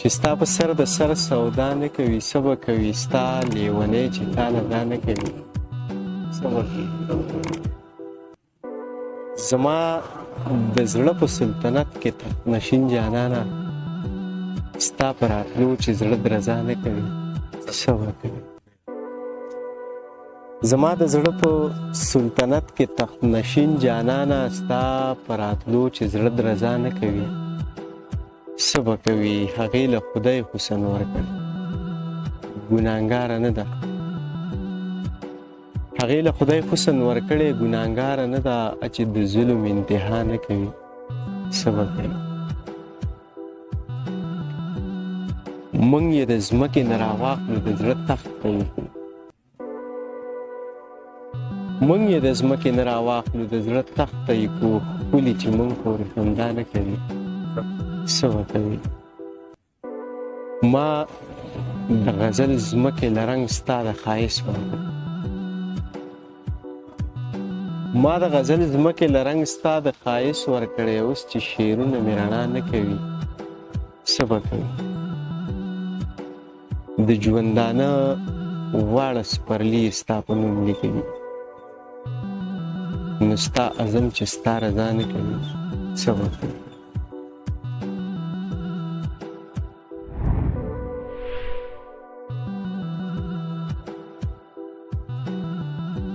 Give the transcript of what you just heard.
چې ستا په سر د سر سودا نه کوي، څه به کوي ستا لیونی چې تا له دا نه کوي، څه به کوي. زما د زړه په سلطنت کې تخت نشین جانانه، ستا په راتلو چې زړه درزا نه کوي، څه به کوي. زما د زړه په سلطنت کې تخت نشین جانانه، ستا په راتلو چې زړه درزا نه کوي، څه به کوي. هغې له خدای حسن ورکړ، ګناهګاره نه ده. هغې له خدای حسن ورکړی، ګناهګاره نه ده. چې د ظلم انتها نه کوي، څه به کوي. موږ یې د ځمکې نه راواخلو، د زړه تخت ته یې کړو. موږ یې د ځمکې نه راواخلو، د زړه تخت ته یې کړو. ښکلي چې موږ پورې خندا نه کوي، څه به کوي. ما د غزل ځمکې له رنګ ستا د ښایست ورکړ، ما د غزل ځمکې له رنګ ستا د ښایست ورکړی. اوس چې شعرونه مې رڼا نه کوي، څه به کوي. د ژوندانه واړه سپرلي ستا په نوم لیکلي، نو ستا عزم چې ستا رضا نه کوي، څه به کوي.